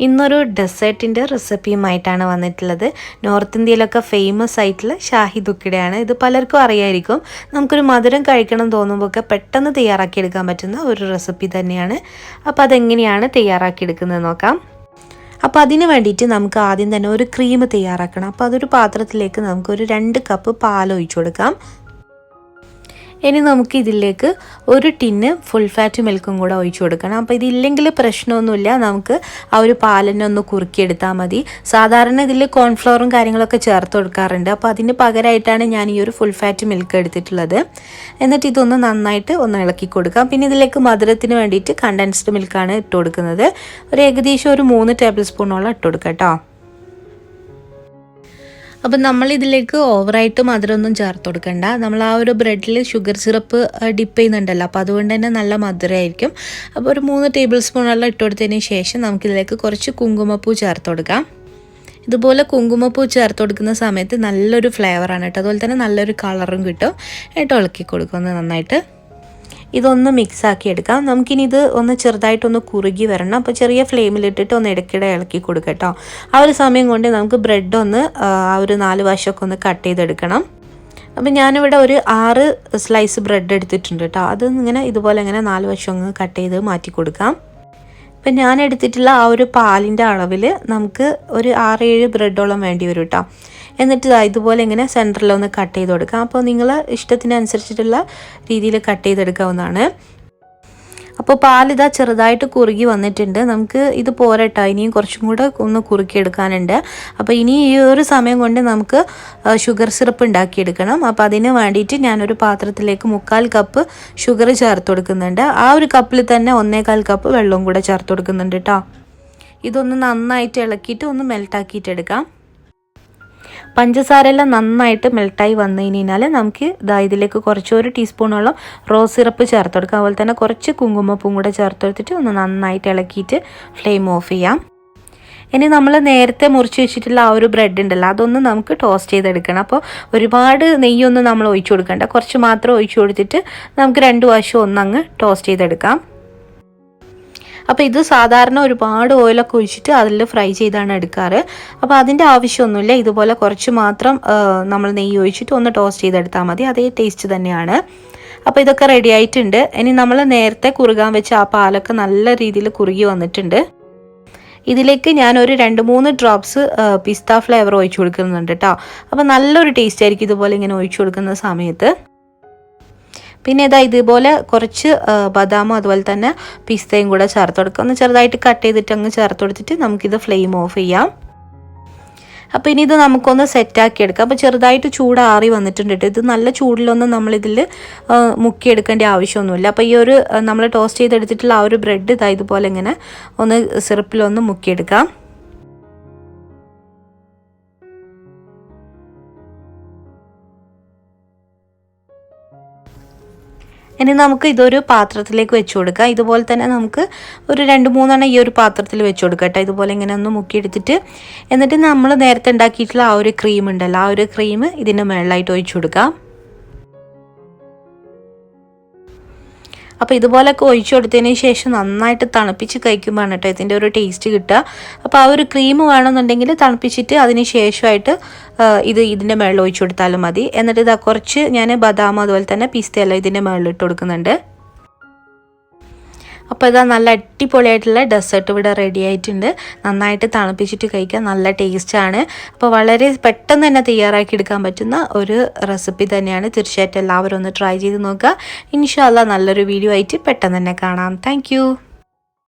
ഇന്നൊരു ഡെസേർട്ടിൻ്റെ റെസിപ്പിയുമായിട്ടാണ് വന്നിട്ടുള്ളത്. നോർത്ത് ഇന്ത്യയിലൊക്കെ ഫേമസ് ആയിട്ടുള്ള ഷാഹി തുക്കടയാണ്. ഇത് പലർക്കും അറിയായിരിക്കും. നമുക്കൊരു മധുരം കഴിക്കണം തോന്നുമ്പോൾ ഒക്കെ പെട്ടെന്ന് തയ്യാറാക്കിയെടുക്കാൻ പറ്റുന്ന ഒരു റെസിപ്പി തന്നെയാണ്. അപ്പോൾ അതെങ്ങനെയാണ് തയ്യാറാക്കിയെടുക്കുന്നത് നോക്കാം. അപ്പോൾ അതിന് വേണ്ടിയിട്ട് നമുക്ക് ആദ്യം തന്നെ ഒരു ക്രീം തയ്യാറാക്കണം. അപ്പോൾ അതൊരു പാത്രത്തിലേക്ക് നമുക്കൊരു 2 കപ്പ് പാൽ ഒഴിച്ചു കൊടുക്കാം. ഇനി നമുക്ക് ഇതിലേക്ക് ഒരു ടിന്ന് ഫുൾ ഫാറ്റ് മിൽക്കും കൂടെ ഒഴിച്ചു കൊടുക്കണം. അപ്പോൾ ഇതില്ലെങ്കിൽ പ്രശ്നമൊന്നുമില്ല, നമുക്ക് ആ ഒരു പാലിനെ ഒന്ന് കുറുക്കിയെടുത്താൽ മതി. സാധാരണ ഇതിൽ കോൺഫ്ലവറും കാര്യങ്ങളൊക്കെ ചേർത്ത് കൊടുക്കാറുണ്ട്. അപ്പോൾ അതിന് പകരമായിട്ടാണ് ഞാൻ ഈ ഒരു ഫുൾ ഫാറ്റ് മിൽക്ക് എടുത്തിട്ടുള്ളത്. എന്നിട്ട് ഇതൊന്ന് നന്നായിട്ട് ഒന്ന് ഇളക്കി കൊടുക്കാം. പിന്നെ ഇതിലേക്ക് മധുരത്തിന് വേണ്ടിയിട്ട് കണ്ടൻസ്ഡ് മിൽക്കാണ് ഇട്ട് കൊടുക്കുന്നത്. ഏകദേശം ഒരു 3 ടേബിൾ സ്പൂണോളം ഇട്ട് കൊടുക്കാം കേട്ടോ. അപ്പം നമ്മളിതിലേക്ക് ഓവറായിട്ട് മധുരമൊന്നും ചേർത്ത് കൊടുക്കണ്ട. നമ്മൾ ആ ഒരു ബ്രെഡിൽ ഷുഗർ സിറപ്പ് ഡിപ്പ് ചെയ്യുന്നുണ്ടല്ലോ, അപ്പോൾ അതുകൊണ്ട് തന്നെ നല്ല മധുരമായിരിക്കും. അപ്പോൾ ഒരു 3 ടേബിൾ സ്പൂണെല്ലാം ഇട്ട് കൊടുത്തതിന് ശേഷം നമുക്കിതിലേക്ക് കുറച്ച് കുങ്കുമപ്പൂ ചേർത്ത് കൊടുക്കാം. ഇതുപോലെ കുങ്കുമപ്പൂ ചേർത്ത് കൊടുക്കുന്ന സമയത്ത് നല്ലൊരു ഫ്ലേവറാണ് കേട്ടോ. അതുപോലെ തന്നെ നല്ലൊരു കളറും കിട്ടും. എന്നിട്ട് ഇളക്കി കൊടുക്കുന്നത് നന്നായിട്ട്. ഇതൊന്ന് മിക്സാക്കി എടുക്കാം. നമുക്കിനി ഇത് ഒന്ന് ചെറുതായിട്ടൊന്ന് കുറുകി വരണം. അപ്പോൾ ചെറിയ ഫ്ലെയിമിലിട്ടിട്ട് ഒന്ന് ഇടയ്ക്കിടെ ഇളക്കി കൊടുക്കുക കേട്ടോ. ആ ഒരു സമയം കൊണ്ട് നമുക്ക് ബ്രെഡ് ഒന്ന് ആ ഒരു 4 വശമൊക്കെ ഒന്ന് കട്ട് ചെയ്തെടുക്കണം. അപ്പം ഞാനിവിടെ ഒരു 6 സ്ലൈസ് ബ്രെഡ് എടുത്തിട്ടുണ്ട് കേട്ടോ. അത് ഇങ്ങനെ ഇതുപോലെ ഇങ്ങനെ 4 വശം ഒന്ന് കട്ട് ചെയ്ത് മാറ്റി കൊടുക്കാം. ഇപ്പം ഞാൻ എടുത്തിട്ടുള്ള ആ ഒരു പാലിൻ്റെ അളവിൽ നമുക്ക് ഒരു 6-7 ബ്രെഡോളം വേണ്ടി വരും കേട്ടോ. എന്നിട്ട് ഇതുപോലെ ഇങ്ങനെ സെൻറ്ററിലൊന്ന് കട്ട് ചെയ്ത് കൊടുക്കാം. അപ്പോൾ നിങ്ങൾ ഇഷ്ടത്തിനനുസരിച്ചിട്ടുള്ള രീതിയിൽ കട്ട് ചെയ്തെടുക്കാവുന്നതാണ്. അപ്പോൾ പാലിതാ ചെറുതായിട്ട് കുറുകി വന്നിട്ടുണ്ട്. നമുക്ക് ഇത് പോരട്ടോ, ഇനിയും കുറച്ചും കൂടെ ഒന്ന് കുറുക്കിയെടുക്കാനുണ്ട്. അപ്പോൾ ഇനി ഈ ഒരു സമയം കൊണ്ട് നമുക്ക് ഷുഗർ സിറപ്പ് ഉണ്ടാക്കിയെടുക്കണം. അപ്പോൾ അതിന് വേണ്ടിയിട്ട് ഞാനൊരു പാത്രത്തിലേക്ക് 3/4 കപ്പ് ഷുഗർ ചേർത്ത് കൊടുക്കുന്നുണ്ട്. ആ ഒരു കപ്പിൽ തന്നെ 1/4 കപ്പ് വെള്ളവും കൂടെ ചേർത്ത് കൊടുക്കുന്നുണ്ട് കേട്ടോ. ഇതൊന്ന് നന്നായിട്ട് ഇളക്കിയിട്ട് ഒന്ന് മെൽട്ടാക്കിയിട്ടെടുക്കാം. പഞ്ചസാരയെല്ലാം നന്നായിട്ട് മെൽട്ടായി വന്നു കഴിഞ്ഞാൽ നമുക്ക് ഇതിലേക്ക് ഒരു ടീസ്പൂണോളം റോസ് സിറപ്പ് ചേർത്ത് കൊടുക്കാം. അതുപോലെ തന്നെ കുറച്ച് കുങ്കുമപ്പൂം കൂടെ ചേർത്ത് കൊടുത്തിട്ട് ഒന്ന് നന്നായിട്ട് ഇളക്കിയിട്ട് ഫ്ലെയിം ഓഫ് ചെയ്യാം. ഇനി നമ്മൾ നേരത്തെ മുറിച്ച് വെച്ചിട്ടുള്ള ആ ഒരു ബ്രെഡ് ഉണ്ടല്ലോ, അതൊന്ന് നമുക്ക് ടോസ്റ്റ് ചെയ്തെടുക്കണം. അപ്പോൾ ഒരുപാട് നെയ്യൊന്നും നമ്മൾ ഒഴിച്ചു കൊടുക്കണ്ട, കുറച്ച് മാത്രം ഒഴിച്ചു കൊടുത്തിട്ട് നമുക്ക് 2 വശം ഒന്നങ്ങ് ടോസ്റ്റ് ചെയ്തെടുക്കാം. അപ്പോൾ ഇത് സാധാരണ ഒരുപാട് ഓയിലൊക്കെ ഒഴിച്ചിട്ട് അതിൽ ഫ്രൈ ചെയ്താണ് എടുക്കാറ്. അപ്പോൾ അതിൻ്റെ ആവശ്യമൊന്നുമില്ല. ഇതുപോലെ കുറച്ച് മാത്രം നമ്മൾ നെയ്യ് ഒഴിച്ചിട്ട് ഒന്ന് ടോസ്റ്റ് ചെയ്തെടുത്താൽ മതി. അതേ ടേസ്റ്റ് തന്നെയാണ്. അപ്പോൾ ഇതൊക്കെ റെഡി ആയിട്ടുണ്ട്. ഇനി നമ്മൾ നേരത്തെ കുറുകാൻ വെച്ച ആ പാലൊക്കെ നല്ല രീതിയിൽ കുറുകി വന്നിട്ടുണ്ട്. ഇതിലേക്ക് ഞാനൊരു 2-3 ഡ്രോപ്സ് പിസ്ത ഫ്ലേവർ ഒഴിച്ചു കൊടുക്കുന്നുണ്ട് കേട്ടോ. അപ്പോൾ നല്ലൊരു ടേസ്റ്റ് ആയിരിക്കും ഇതുപോലെ ഇങ്ങനെ ഒഴിച്ചു കൊടുക്കുന്ന സമയത്ത്. പിന്നെ ഇതുപോലെ കുറച്ച് ബദാമും അതുപോലെ തന്നെ പിസ്തയും കൂടെ ചേർത്ത് കൊടുക്കുക. ഒന്ന് ചെറുതായിട്ട് കട്ട് ചെയ്തിട്ട് അങ്ങ് ചേർത്ത് കൊടുത്തിട്ട് നമുക്കിത് ഫ്ലെയിം ഓഫ് ചെയ്യാം. അപ്പോൾ ഇനി ഇത് നമുക്കൊന്ന് സെറ്റാക്കി എടുക്കാം. അപ്പോൾ ചെറുതായിട്ട് ചൂടാറി വന്നിട്ടുണ്ട് കേട്ടോ. ഇത് നല്ല ചൂടിലൊന്നും നമ്മളിതിൽ മുക്കിയെടുക്കേണ്ട ആവശ്യമൊന്നുമില്ല. അപ്പോൾ ഈ ഒരു നമ്മൾ ടോസ്റ്റ് ചെയ്തെടുത്തിട്ടുള്ള ആ ഒരു ബ്രെഡ് ഇതുപോലെ ഇങ്ങനെ ഒന്ന് സിറപ്പിലൊന്ന് മുക്കിയെടുക്കാം. ഇനി നമുക്ക് ഇതൊരു പാത്രത്തിലേക്ക് വെച്ച് കൊടുക്കാം. ഇതുപോലെ തന്നെ നമുക്ക് ഒരു 2-3 ഈ ഒരു പാത്രത്തിൽ വെച്ച് കൊടുക്കാം കേട്ടോ. ഇതുപോലെ ഇങ്ങനെ ഒന്ന് മുക്കിയെടുത്തിട്ട് എന്നിട്ട് നമ്മൾ നേരത്തെ ഉണ്ടാക്കിയിട്ടുള്ള ആ ഒരു ക്രീം ഉണ്ടല്ലോ, ആ ഒരു ക്രീം ഇതിൻ്റെ മുകളിലായിട്ട് ഒഴിച്ചു കൊടുക്കാം. അപ്പോൾ ഇതുപോലൊക്കെ ഒഴിച്ചു കൊടുത്തതിന് ശേഷം നന്നായിട്ട് തണുപ്പിച്ച് കഴിക്കുമ്പോഴാണ് കേട്ടോ ഇതിൻ്റെ ഒരു ടേസ്റ്റ് കിട്ടുക. അപ്പോൾ ആ ഒരു ക്രീം വേണമെന്നുണ്ടെങ്കിൽ തണുപ്പിച്ചിട്ട് അതിന് ശേഷമായിട്ട് ഇതിൻ്റെ മുകളിൽ ഒഴിച്ചു കൊടുത്താലും മതി. എന്നിട്ട് കുറച്ച് ഞാൻ ബദാം അതുപോലെ തന്നെ പിസ്തയെല്ലാം ഇതിൻ്റെ മുകളിൽ ഇട്ട് കൊടുക്കുന്നുണ്ട്. അപ്പോൾ നല്ല അടിപൊളിയായിട്ടുള്ള ഡെസേർട്ട് ഇവിടെ റെഡി ആയിട്ടുണ്ട്. നന്നായിട്ട് തണുപ്പിച്ചിട്ട് കഴിക്കാൻ നല്ല ടേസ്റ്റാണ്. അപ്പോൾ വളരെ പെട്ടെന്ന് തന്നെ തയ്യാറാക്കി എടുക്കാൻ പറ്റുന്ന ഒരു റെസിപ്പി തന്നെയാണ്. തീർച്ചയായിട്ടും എല്ലാവരും ഒന്ന് ട്രൈ ചെയ്ത് നോക്കുക. ഇൻഷാ അല്ലാഹ് നല്ലൊരു വീഡിയോ ആയിട്ട് പെട്ടെന്ന് തന്നെ കാണാം. താങ്ക്